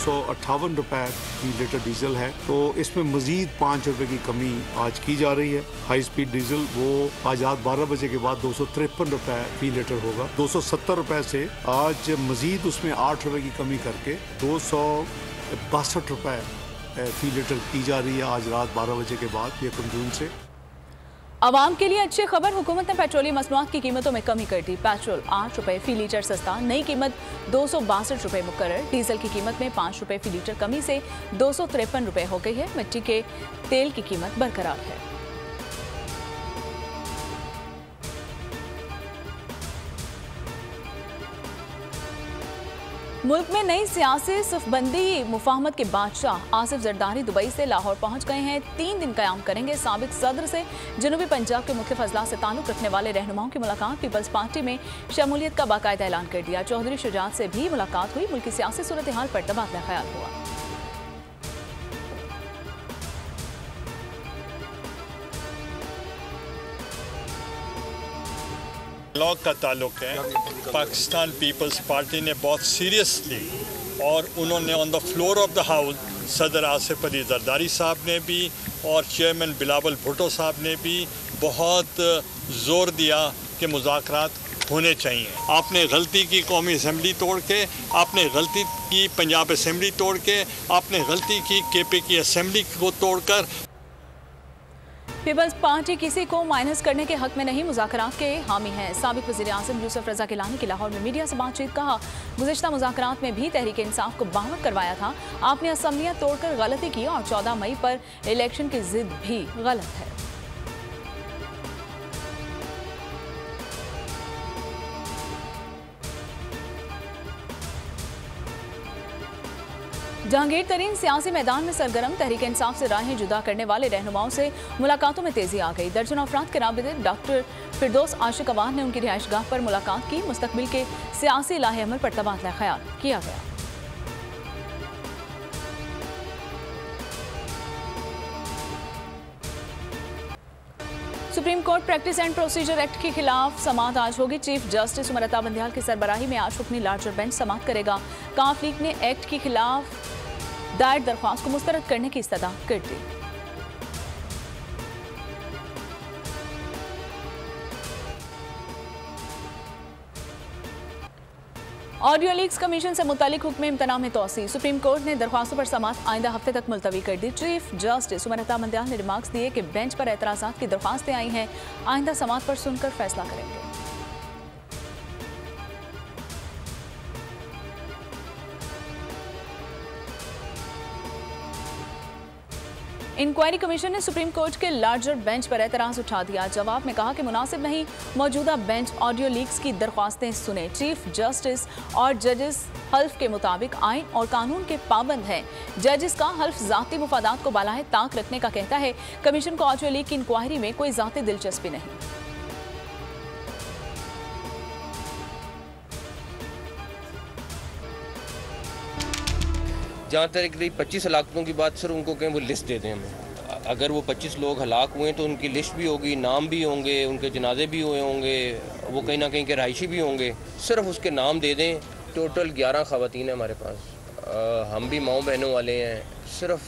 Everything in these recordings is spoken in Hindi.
₹258 फी लीटर डीजल है। तो इसमें मजीद ₹5 की कमी आज की जा रही है। हाई स्पीड डीजल वो आज रात 12 बजे के बाद ₹253 फी लीटर होगा। ₹270 से आज मजीद उसमें ₹8 की कमी करके ₹262 फी लीटर की जा रही है आज रात 12 बजे के बाद 1 जून से। आवाम के लिए अच्छी खबर, हुकूमत ने पेट्रोलियम मसनूआत की कीमतों में कमी कर दी। पेट्रोल ₹8 फी लीटर सस्ता, नई कीमत ₹262 मुकर्रर। डीजल की कीमत में ₹5 फी लीटर कमी से ₹253 हो गई है। मिट्टी के तेल की कीमत बरकरार है। मुल्क में नई सियासी सफबंदी मुफाहमत के बादशाह आसिफ जरदारी दुबई से लाहौर पहुंच गए हैं। 3 दिन कयाम करेंगे। साबिक सदर से जनूबी पंजाब के मुख्तलिफ अजला से ताल्लुक रखने वाले रहनुमाओं की मुलाकात। पीपल्स पार्टी में शमूलियत का बाकायदा ऐलान कर दिया। चौधरी शुजात से भी मुलाकात हुई। मुल्क की सियासी सूरत हाल पर तबादला ख्याल हुआ। लॉ का ताल्लुक है। पाकिस्तान पीपल्स पार्टी ने बहुत सीरियसली और उन्होंने on the floor of the house सदर आसिफ अली जरदारी साहब ने भी और चेयरमैन बिलावल भुट्टो साहब ने भी बहुत ज़ोर दिया कि मुज़ाकरात होने चाहिए। आपने गलती की कौमी असम्बली तोड़ के, आपने गलती की पंजाब असम्बली तोड़ के, आपने गलती की KP की असम्बली को तोड़कर। पीपल्स पार्टी किसी को माइनस करने के हक में नहीं, मुज़ाकरात के हामी हैं। साबिक वज़ीर आज़म यूसुफ रज़ा गिलानी की लाहौर में मीडिया से बातचीत। कहा, गुज़िश्ता मुज़ाकरात में भी तहरीक इंसाफ को बाहर करवाया था। आपने असम्बलियाँ तोड़कर गलती की और 14 मई पर इलेक्शन की जिद भी गलत है। जहांगीर तरीन सियासी मैदान में सरगर्म। तहरीक इंसाफ से राहें जुदा करने वाले रहनुमाओं से मुलाकातों में तेजी आ गई। दर्जनों अफराद के राबिते डॉक्टर फिरदौस आशिक अवान ने उनकी रिहाइशगाह पर मुलाकात की। मुस्तकबिल के सियासी लाहे अमल पर तबादला ख्याल किया गया। Supreme court practice and procedure act के खिलाफ समाअत आज होगी। चीफ जस्टिस उमर अता बंदियाल की सरबराही में आज रुकनी लार्जर बेंच समाअत करेगा। काफ लीग ने एक्ट के खिलाफ दायर दरख्वास्त को मुस्तरद करने की इस्तदा कर दी। ऑडियो लीक्स कमीशन से मुतालिक हुक्म इम्तना में तोसी। सुप्रीम कोर्ट ने दरख्वास्तों पर समाअत आइंदा हफ्ते तक मुलतवी कर दी। चीफ जस्टिस उमर अता बंदियाल ने रिमार्क्स दिए कि बेंच पर एतराज़ात की दरख्वास्तें आई हैं, आइंदा समाअत पर सुनकर फैसला करेंगे। इंक्वायरी कमीशन ने सुप्रीम कोर्ट के लार्जर बेंच पर एतराज़ उठा दिया। जवाब में कहा कि मुनासिब नहीं, मौजूदा बेंच ऑडियो लीक्स की दरख्वास्तें सुने। चीफ जस्टिस और जजेस हल्फ के मुताबिक आइन और कानून के पाबंद हैं। जजेस का हल्फ ज़ाती मुफादात को बालाए ताक रखने का कहता है। कमीशन को ऑडियो लीक की इंक्वायरी में कोई ज़ाती दिलचस्पी नहीं। जहाँ तक रही 25 हलाकतों की बात, सर उनको कहें वो लिस्ट दे दें हमें। अगर वो 25 लोग हलाक हुए तो उनकी लिस्ट भी होगी, नाम भी होंगे, उनके जनाजे भी हुए होंगे, वो कहीं ना कहीं के रहायशी भी होंगे। सिर्फ उसके नाम दे दें। टोटल 11 ख़वातीन है हमारे पास। हम भी माओ बहनों वाले हैं। सिर्फ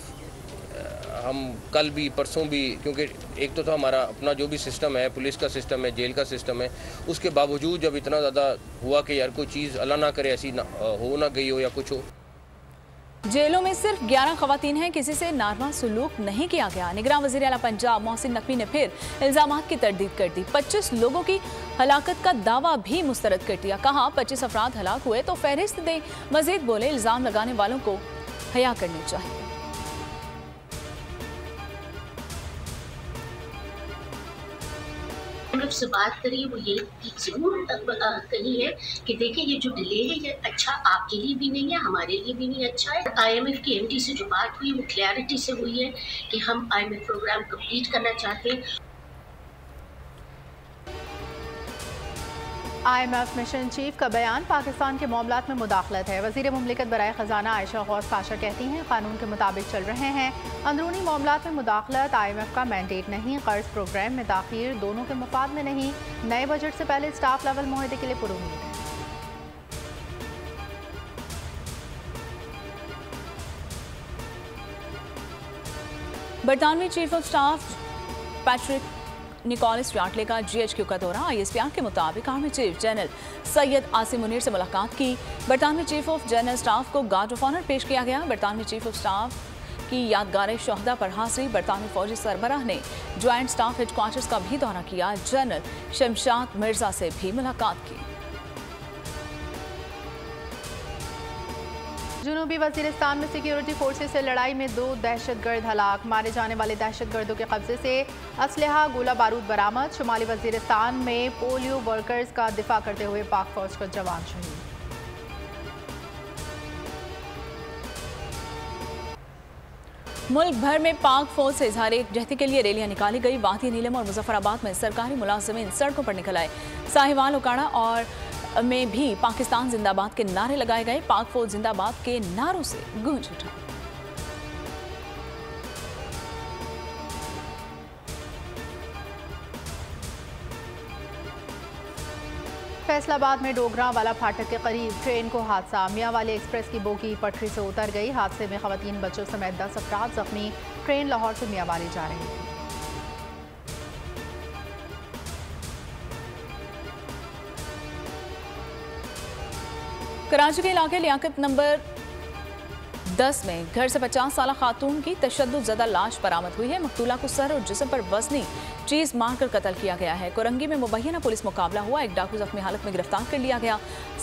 हम कल भी परसों भी, क्योंकि एक तो हमारा अपना जो भी सिस्टम है, पुलिस का सिस्टम है, जेल का सिस्टम है, उसके बावजूद जब इतना ज़्यादा हुआ कि यार कोई चीज़ अल्लाह ना करे ऐसी हो ना गई हो या कुछ हो। जेलों में सिर्फ 11 खवातीन हैं, किसी से नारवा सलूक नहीं किया गया। निगरान वज़ीर आला पंजाब मोहसिन नकवी ने फिर इल्ज़ामात की तरदीद कर दी। 25 लोगों की हलाकत का दावा भी मुस्तरद कर दिया। कहा 25 अफराद हलाक हुए तो फहरिस्त दें। मजीद बोले इल्ज़ाम लगाने वालों को हया करनी चाहिए। से बात करिए, वो ये जरूर कही है कि देखिए ये जो डिले है ये अच्छा आपके लिए भी नहीं है, हमारे लिए भी नहीं अच्छा है। IMF की MD से जो बात हुई वो क्लैरिटी से हुई है कि हम IMF प्रोग्राम कंप्लीट करना चाहते हैं। IMF मिशन चीफ का बयान पाकिस्तान के मामलात में मुदाखलत है। वज़ीर मुमलिकत बराए ख़जाना आयशा गौस पाशा कहती हैं कानून के मुताबिक चल रहे हैं। अंदरूनी मामलात में मुदाखलत IMF का मैंडेट नहीं। कर्ज प्रोग्राम में ताख़ीर दोनों के मफाद में नहीं। नए बजट से पहले स्टाफ लेवल मुआहदे के लिए पुरुम्मीद है। बरतानवी chief of staff Patrick Nicholas Yardley का GHQ का दौरा। ISPR के मुताबिक army chief general Syed Asim Munir से मुलाकात की। बरतानवी चीफ ऑफ जनरल स्टाफ को गार्ड ऑफ ऑनर पेश किया गया। बरतानवी चीफ ऑफ स्टाफ की यादगार शोहदा पर हाजिरी। बरतानवी फौजी सरबराह ने ज्वाइंट स्टाफ हेडक्वार्टर्स का भी दौरा किया। जनरल शमशाद मिर्जा से भी मुलाकात की। जुनूबी वजीरिस्तान में सिक्योरिटी फोर्सेस से लड़ाई में 2 दहशतगर्द हलाक। मारे जाने वाले दहशतगर्दों के कब्जे से असलहा गोला बारूद बरामद। शुमाली वजीरिस्तान में पोलियो वर्कर्स का दिफा करते हुए पाक फौज का जवान शहीद। मुल्क भर में पाक फौज से इजहार एकजहती के लिए रैलियां निकाली गई। वादी नीलम और मुजफ्फराबाद में सरकारी मुलाजिमीन सड़कों पर निकल आए। साहिवाल, उकाड़ा और में भी पाकिस्तान जिंदाबाद के नारे लगाए गए। पाक फौज जिंदाबाद के नारों से गूंज उठा। फैसलाबाद में डोगरा वाला फाटक के करीब ट्रेन को हादसा। मियांवाली एक्सप्रेस की बोगी पटरी से उतर गई। हादसे में खवातीन, बच्चों समेत 10 अफराद जख्मी। ट्रेन लाहौर से मियांवाली जा रही थी। कराची के इलाके लियाकत नंबर 10 में घर से 50 साल खातून की तशद्दुद-ज़दा लाश बरामद हुई है। मकतूला को सर और जिस्म पर वजनी चीज मारकर कत्ल किया गया है। कोरंगी में मुबैना पुलिस मुकाबला हुआ। एक डाकू जख्मी हालत में गिरफ्तार कर लिया गया,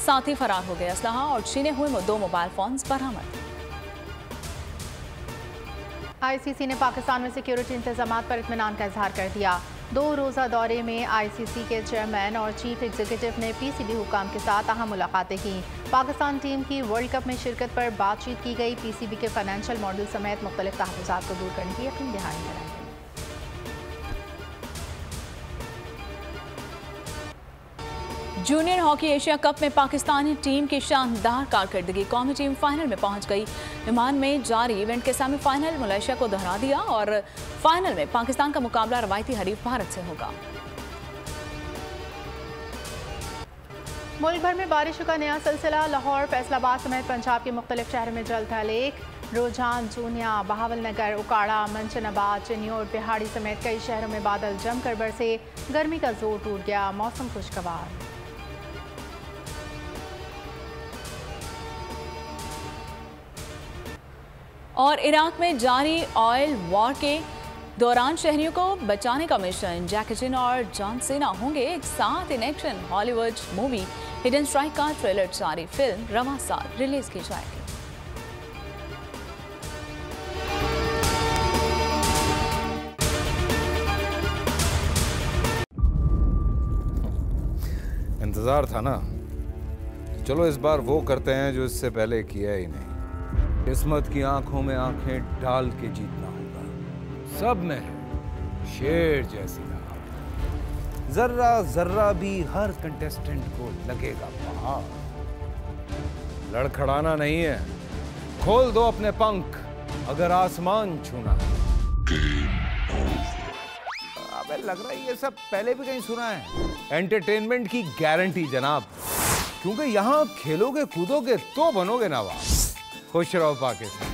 साथ ही फरार हो गए। असलहा और छीने हुए 2 मोबाइल फोन बरामद। ICC ने पाकिस्तान में सिक्योरिटी इंतजामात पर इत्मीनान का इजहार कर दिया। 2 रोज़ा दौरे में ICC के चेयरमैन और चीफ एग्जीक्यूटिव ने PCB हुकाम के साथ अहम मुलाकातें की। पाकिस्तान टीम की वर्ल्ड कप में शिरकत पर बातचीत की गई। PCB के फाइनेंशियल मॉडल समेत मुख्तलिफ तहफ़्फ़ुज़ात को दूर करने की यकीन दहानी कराई। जूनियर हॉकी एशिया कप में पाकिस्तानी टीम की शानदार कारकर्दगी। कौमी टीम फाइनल में पहुंच गई। ओमान में जारी इवेंट के सेमीफाइनल मलेशिया को दोहरा दिया और फाइनल में पाकिस्तान का मुकाबला रवायती हरीफ भारत से होगा। मुल्क भर में बारिशों का नया सिलसिला। लाहौर, फैसलाबाद समेत पंजाब के मुख्तलिफ शहरों में जल था लेक। रोजान, जूनिया, बहावलनगर, उकाड़ा, मंचनाबाद, चिन्योट, बिहाड़ी समेत कई शहरों में बादल जमकर बरसे। गर्मी का जोर टूट गया, मौसम खुशगवार। और इराक में जारी ऑयल वॉर के दौरान शहरियों को बचाने का मिशन। जैकी चैन और जॉन सीना होंगे एक साथ in action. Hollywood movie hidden strike का ट्रेलर जारी। फिल्म रवां साल रिलीज की जाएगी। इंतजार था ना, चलो इस बार वो करते हैं जो इससे पहले किया ही नहीं। किस्मत की आंखों में आंखें डाल के जीतना होगा। सब में है शेर जैसी राह। जर्रा जर्रा भी हर कंटेस्टेंट को लगेगा पहाड़। लड़खड़ाना नहीं है, खोल दो अपने पंख अगर आसमान छूना है। अबे लग रहा है ये सब पहले भी कहीं सुना है। एंटरटेनमेंट की गारंटी जनाब, क्योंकि यहाँ खेलोगे कूदोगे तो बनोगे नवाब। खुश रहो पाकिस्तान।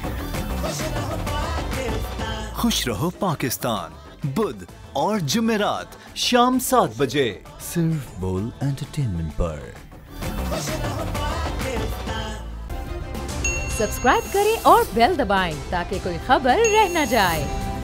खुश रहो पाकिस्तान, बुध और जुमेरात शाम 7 बजे सिर्फ बोल एंटरटेनमेंट पर। सब्सक्राइब करें और बेल दबाएं ताकि कोई खबर रह न जाए।